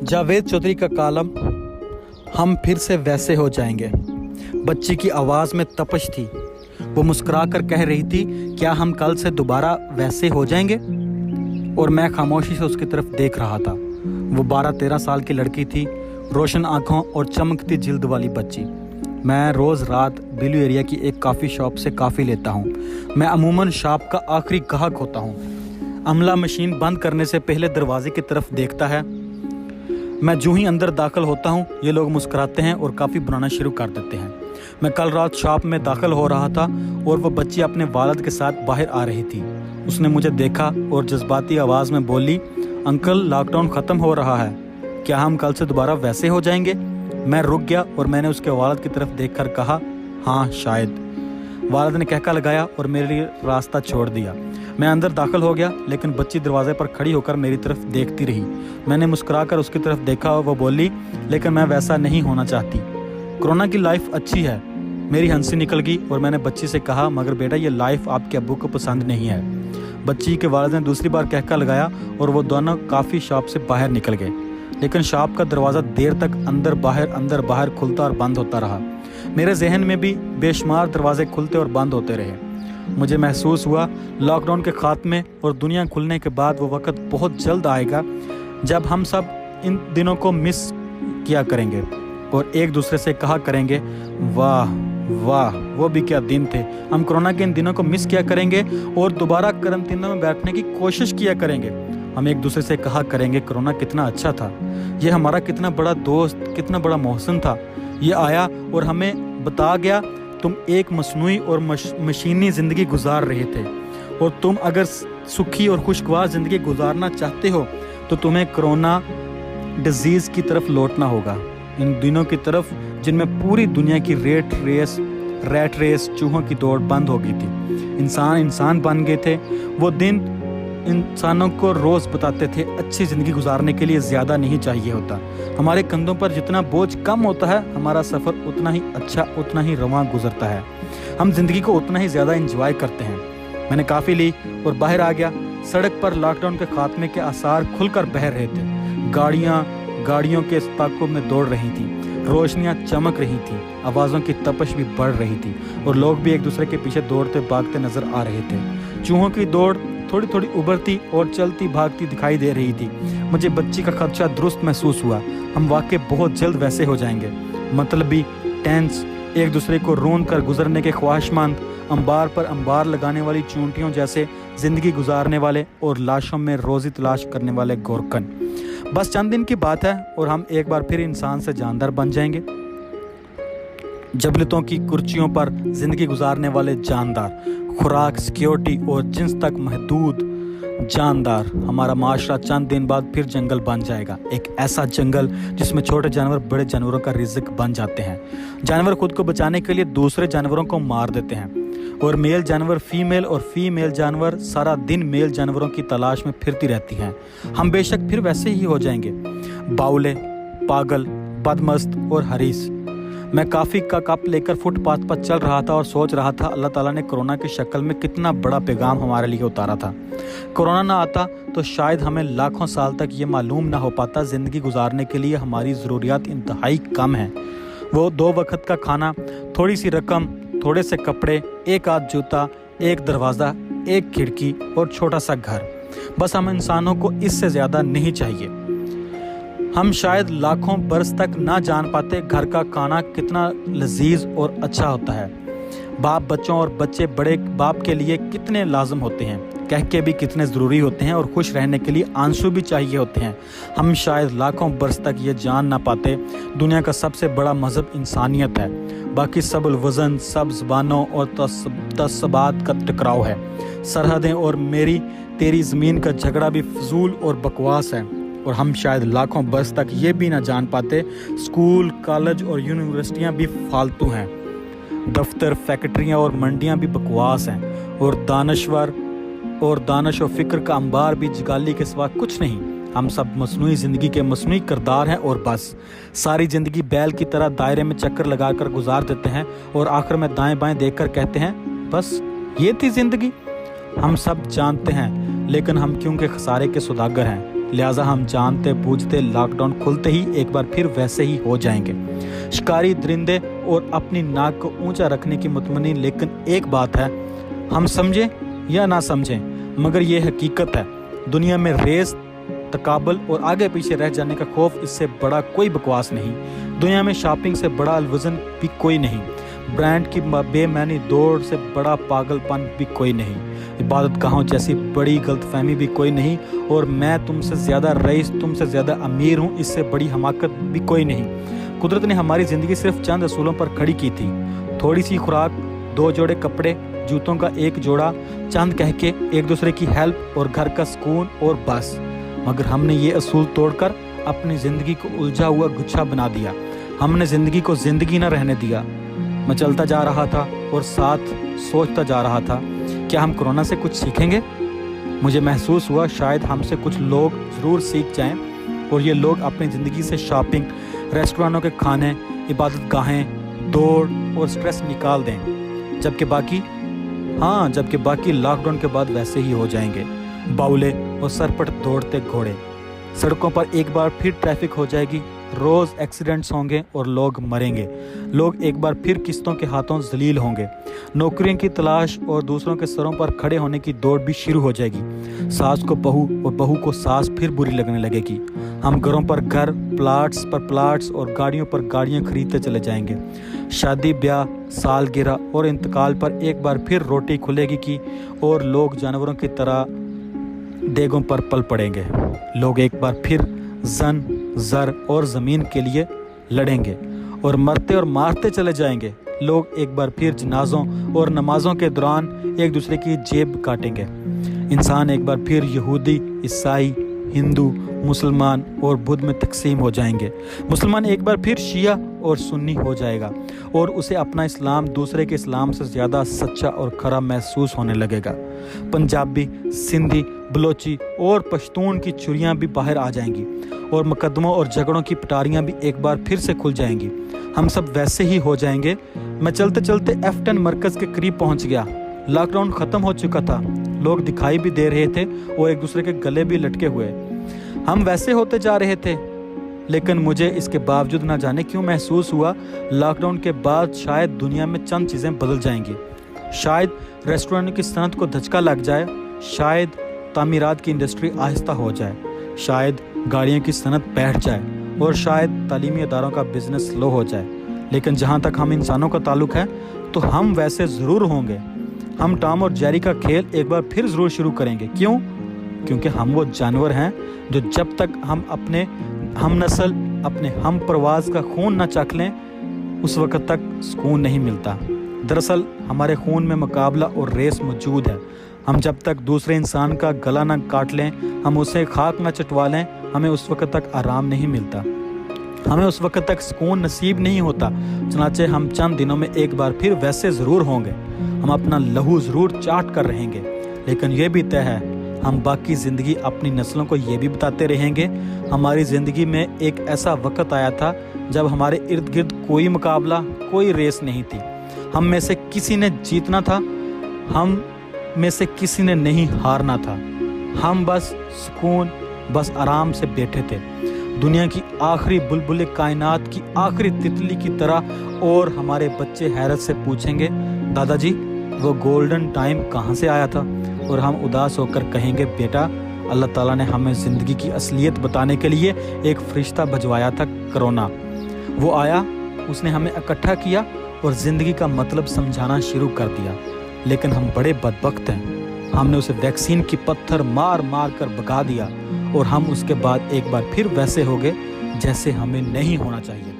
जावेद चौधरी का कॉलम हम फिर से वैसे हो जाएंगे। बच्ची की आवाज़ में तपश थी। वो मुस्कुरा कर कह रही थी, क्या हम कल से दोबारा वैसे हो जाएंगे? और मैं खामोशी से उसकी तरफ देख रहा था। वो 12-13 साल की लड़की थी, रोशन आँखों और चमकती जिल्द वाली बच्ची। मैं रोज़ रात बिलू एरिया की एक कॉफ़ी शॉप से कॉफ़ी लेता हूँ। मैं अमूमन शॉप का आखिरी ग्राहक होता हूँ। अमला मशीन बंद करने से पहले दरवाजे की तरफ देखता है। मैं जूं ही अंदर दाखिल होता हूँ, ये लोग मुस्कुराते हैं और कॉफ़ी बनाना शुरू कर देते हैं। मैं कल रात शॉप में दाखिल हो रहा था और वो बच्ची अपने वालिद के साथ बाहर आ रही थी। उसने मुझे देखा और जज्बाती आवाज़ में बोली, अंकल लॉकडाउन ख़त्म हो रहा है, क्या हम कल से दोबारा वैसे हो जाएंगे? मैं रुक गया और मैंने उसके वालिद की तरफ देखकर कहा, हाँ शायद। वालिद ने कहका लगाया और मेरे लिए रास्ता छोड़ दिया। मैं अंदर दाखिल हो गया, लेकिन बच्ची दरवाजे पर खड़ी होकर मेरी तरफ देखती रही। मैंने मुस्कुराकर उसकी तरफ देखा और वो बोली, लेकिन मैं वैसा नहीं होना चाहती। कोरोना की लाइफ अच्छी है। मेरी हंसी निकल गई और मैंने बच्ची से कहा, मगर बेटा ये लाइफ आपके अब्बू को पसंद नहीं है। बच्ची के वालिद ने दूसरी बार कहका लगाया और वो दोनों काफ़ी शॉप से बाहर निकल गए। लेकिन शॉप का दरवाज़ा देर तक अंदर बाहर खुलता और बंद होता रहा। मेरे जहन में भी बेशुमार दरवाजे खुलते और बंद होते रहे। मुझे महसूस हुआ लॉकडाउन के खात्मे और दुनिया खुलने के बाद वो वक्त बहुत जल्द आएगा जब हम सब इन दिनों को मिस किया करेंगे और एक दूसरे से कहा करेंगे, वाह वाह वो भी क्या दिन थे। हम कोरोना के इन दिनों को मिस किया करेंगे और दोबारा करंटीनों में बैठने की कोशिश किया करेंगे। हम एक दूसरे से कहा करेंगे, कोरोना कितना अच्छा था, ये हमारा कितना बड़ा दोस्त, कितना बड़ा मोहसिन था। ये आया और हमें बता गया तुम एक मसनूई और मशीनी ज़िंदगी गुजार रहे थे और तुम अगर सुखी और खुशगवार ज़िंदगी गुजारना चाहते हो तो तुम्हें कोरोना डिजीज़ की तरफ लौटना होगा, इन दिनों की तरफ जिनमें पूरी दुनिया की रैट रेस चूहों की दौड़ बंद हो गई थी। इंसान बन गए थे। वो दिन इंसानों को रोज़ बताते थे, अच्छी ज़िंदगी गुजारने के लिए ज़्यादा नहीं चाहिए होता। हमारे कंधों पर जितना बोझ कम होता है, हमारा सफ़र उतना ही अच्छा, उतना ही रवां गुजरता है। हम जिंदगी को उतना ही ज़्यादा एंजॉय करते हैं। मैंने काफ़ी ली और बाहर आ गया। सड़क पर लॉकडाउन के खात्मे के आसार खुलकर बह रहे थे। गाड़ियों के ताक़ुब में दौड़ रही थी, रोशनियाँ चमक रही थी, आवाज़ों की तपश भी बढ़ रही थी और लोग भी एक दूसरे के पीछे दौड़ते भागते नजर आ रहे थे। चूहों की दौड़ थोड़ी थोड़ी उभरती और चलती भागती दिखाई दे रही थी। मुझे बच्ची का खदशा दुरुस्त महसूस हुआ। हम वाकई बहुत जल्द वैसे हो जाएंगे। मतलबी, टेंस, एक दूसरे को रोन कर गुजरने के ख्वाहिशमंद, अंबार पर अंबार लगाने वाली चूंटियों जैसे ज़िंदगी गुजारने वाले और लाशों में रोज़ी तलाश करने वाले गोरकन। बस चंद दिन की बात है और हम एक बार फिर इंसान से जानदार बन जाएंगे। जबलतों की कुर्सियों पर ज़िंदगी गुजारने वाले जानदार, खुराक, सिक्योरिटी और जिन्स तक महदूद जानदार। हमारा माशरा चंद दिन बाद फिर जंगल बन जाएगा, एक ऐसा जंगल जिसमें छोटे जानवर बड़े जानवरों का रिज़्क बन जाते हैं। जानवर खुद को बचाने के लिए दूसरे जानवरों को मार देते हैं और मेल जानवर फीमेल और फीमेल जानवर सारा दिन मेल जानवरों की तलाश में फिरती रहती हैं। हम बेशक फिर वैसे ही हो जाएंगे, बाउले, पागल, बदमस्त और हरीस। मैं कॉफ़ी का कप लेकर फुटपाथ पर चल रहा था और सोच रहा था, अल्लाह ताला ने कोरोना की शक्ल में कितना बड़ा पैगाम हमारे लिए उतारा था। कोरोना ना आता तो शायद हमें लाखों साल तक ये मालूम ना हो पाता ज़िंदगी गुजारने के लिए हमारी ज़रूरियात इंतहाई कम हैं। वो 2 वक्त का खाना, थोड़ी सी रकम, थोड़े से कपड़े, एक आध जूता, एक दरवाज़ा, एक खिड़की और छोटा सा घर। बस हम इंसानों को इससे ज़्यादा नहीं चाहिए। हम शायद लाखों बरस तक ना जान पाते घर का खाना कितना लजीज और अच्छा होता है। बाप बच्चों और बच्चे बड़े बाप के लिए कितने लाजम होते हैं, कह के भी कितने ज़रूरी होते हैं और खुश रहने के लिए आंसू भी चाहिए होते हैं। हम शायद लाखों बरस तक ये जान ना पाते दुनिया का सबसे बड़ा मज़हब इंसानियत है, बाकी सब वज़न, सब ज़बानों और तस्बात का टकराव है। सरहदें और मेरी तेरी ज़मीन का झगड़ा भी फजूल और बकवास है। और हम शायद लाखों बरस तक ये भी ना जान पाते स्कूल, कॉलेज और यूनिवर्सिटियाँ भी फालतू हैं, दफ्तर, फैक्ट्रियाँ और मंडियाँ भी बकवास हैं और दानिश और फ़िक्र का अंबार भी जगाली के सिवा कुछ नहीं। हम सब मसनूई ज़िंदगी के मसनूई किरदार हैं और बस सारी ज़िंदगी बैल की तरह दायरे में चक्कर लगा कर गुजार देते हैं और आखिर में दाएं बाएं देखकर कहते हैं, बस ये थी ज़िंदगी। हम सब जानते हैं, लेकिन हम क्योंकि खसारे के सौदागर हैं, لہٰذا ہم جانتے بوجھتے لاک ڈاؤن کھلتے ہی ایک بار پھر ویسے ہی ہو جائیں گے، شکاری درندے اور اپنی ناک کو اونچا رکھنے کی مطمئن۔ لیکن ایک بات ہے، ہم سمجھیں یا نہ سمجھیں مگر یہ حقیقت ہے، دنیا میں ریس، تقابل اور آگے پیچھے رہ جانے کا خوف اس سے بڑا کوئی بکواس نہیں، دنیا میں شاپنگ سے بڑا الوزن بھی کوئی نہیں، برانڈ کی بے معنی دوڑ سے بڑا پاگل پن بھی کوئی نہیں، عبادت گاہوں جیسی بڑی غلط فہمی بھی کوئی نہیں، اور میں تم سے زیادہ رئیس، تم سے زیادہ امیر ہوں، اس سے بڑی حماقت بھی کوئی نہیں۔ قدرت نے ہماری زندگی صرف چند اصولوں پر کھڑی کی تھی، تھوڑی سی خوراک، 2 جوڑے کپڑے، جوتوں کا 1 جوڑا، چند کہہ کے ایک دوسرے کی ہیلپ اور گھر کا سکون اور بس۔ مگر ہم نے یہ اصول توڑ کر اپنی زندگی کو الجھا ہوا گچھا بنا دیا، ہم نے زندگی کو زندگی نہ رہنے دیا۔ میں چلتا جا رہا تھا اور ساتھ سوچتا جا رہا تھا، کیا ہم کورونا سے کچھ سیکھیں گے؟ مجھے محسوس ہوا شاید ہم سے کچھ لوگ ضرور سیکھ جائیں، اور یہ لوگ اپنی زندگی سے شاپنگ، ریسٹورانوں کے کھانے، عبادت گاہیں، دوڑ اور سٹریس نکال دیں، جبکہ باقی لاک ڈاؤن کے بعد ویسے ہی ہو جائیں گے، باولے اور سر پر دوڑتے گھوڑے۔ سڑکوں پر ایک بار پھر ٹریفک ہو جائے گی، روز ایکسیڈنٹس ہوں گے اور لوگ مریں گے، لوگ ایک بار پھر قسطوں کے ہاتھوں ذلیل ہوں گے، نوکریوں کی تلاش اور دوسروں کے سروں پر کھڑے ہونے کی دوڑ بھی شروع ہو جائے گی، ساس کو بہو اور بہو کو ساس پھر بری لگنے لگے گی، ہم گھروں پر گھر، پلاٹس پر پلاٹس اور گاڑیوں پر گاڑیاں خریدتے چلے جائیں گے، شادی بیاہ، سالگرہ اور انتقال پر ایک بار پھر روٹی کھلے گی کی، اور لوگ جانوروں کی طرح دیگوں پر پل پڑیں گے، لوگ ایک بار پھر زن، زر اور زمین کے لیے لڑیں گے اور مرتے اور مارتے چلے جائیں گے، لوگ ایک بار پھر جنازوں اور نمازوں کے دوران ایک دوسرے کی جیب کاٹیں گے، انسان ایک بار پھر یہودی، عیسائی، ہندو، مسلمان اور بدھ میں تقسیم ہو جائیں گے، مسلمان ایک بار پھر شیعہ اور سنی ہو جائے گا، اور اسے اپنا اسلام دوسرے کے اسلام سے زیادہ سچا اور کھرا محسوس ہونے لگے گا، پنجابی، سندھی، بلوچی اور پشتون کی چریاں بھی باہر آ جائیں گی، اور مقدموں اور جھگڑوں کی پٹاریاں بھی ایک بار پھر سے کھل جائیں گی، ہم سب ویسے ہی ہو جائیں گے۔ میں چلتے چلتے F10 مرکز کے قریب پہنچ گیا، لاک ڈاؤن ختم ہو چکا تھا، لوگ دکھائی بھی دے رہے تھے اور ایک دوسرے کے گلے بھی لٹکے ہوئے، ہم ویسے ہوتے جا رہے تھے، لیکن مجھے اس کے باوجود نہ جانے کیوں محسوس ہوا لاک ڈاؤن کے بعد شاید دنیا میں چند چیزیں بدل جائیں گی، شاید ریسٹورانٹ کی صنعت کو دھچکا لگ جائے، شاید تعمیرات کی انڈسٹری آہستہ ہو جائے، شاید گاڑیوں کی صنعت بیٹھ جائے، اور شاید تعلیمی اداروں کا بزنس سلو ہو جائے، لیکن جہاں تک ہم انسانوں کا تعلق ہے تو ہم ویسے ضرور ہوں گے، ہم ٹام اور جیری کا کھیل ایک بار پھر ضرور شروع کریں گے۔ کیوں؟ کیونکہ ہم وہ جانور ہیں جو جب تک ہم اپنے ہم نسل، اپنے ہم پرواز کا خون نہ چکھ لیں اس وقت تک سکون نہیں ملتا۔ دراصل ہمارے خون میں مقابلہ اور ریس موجود ہے، ہم جب تک دوسرے انسان کا گلا نہ کاٹ لیں، ہم اسے خاک نہ چٹوا لیں، ہمیں اس وقت تک آرام نہیں ملتا، ہمیں اس وقت تک سکون نصیب نہیں ہوتا۔ چنانچہ ہم چند دنوں میں ایک بار پھر ویسے ضرور ہوں گے، ہم اپنا لہو ضرور چاٹ کر رہیں گے، لیکن یہ بھی طے ہے ہم باقی زندگی اپنی نسلوں کو یہ بھی بتاتے رہیں گے، ہماری زندگی میں ایک ایسا وقت آیا تھا جب ہمارے ارد گرد کوئی مقابلہ، کوئی ریس نہیں تھی، ہم میں سے کسی نے جیتنا تھا، ہم میں سے کسی نے نہیں ہارنا تھا، ہم بس سکون، بس آرام سے بیٹھے تھے، دنیا کی آخری بلبل کائنات کی آخری تتلی کی طرح، اور ہمارے بچے حیرت سے پوچھیں گے، دادا جی وہ گولڈن ٹائم کہاں سے آیا تھا؟ اور ہم اداس ہو کر کہیں گے، بیٹا اللہ تعالیٰ نے ہمیں زندگی کی اصلیت بتانے کے لیے ایک فرشتہ بھجوایا تھا، کرونا، وہ آیا، اس نے ہمیں اکٹھا کیا اور زندگی کا مطلب سمجھانا شروع کر دیا، لیکن ہم بڑے بدبخت ہیں، ہم نے اسے ویکسین کی پتھر مار مار کر بھگا دیا، اور ہم اس کے بعد ایک بار پھر ویسے ہو گئے جیسے ہمیں نہیں ہونا چاہیے۔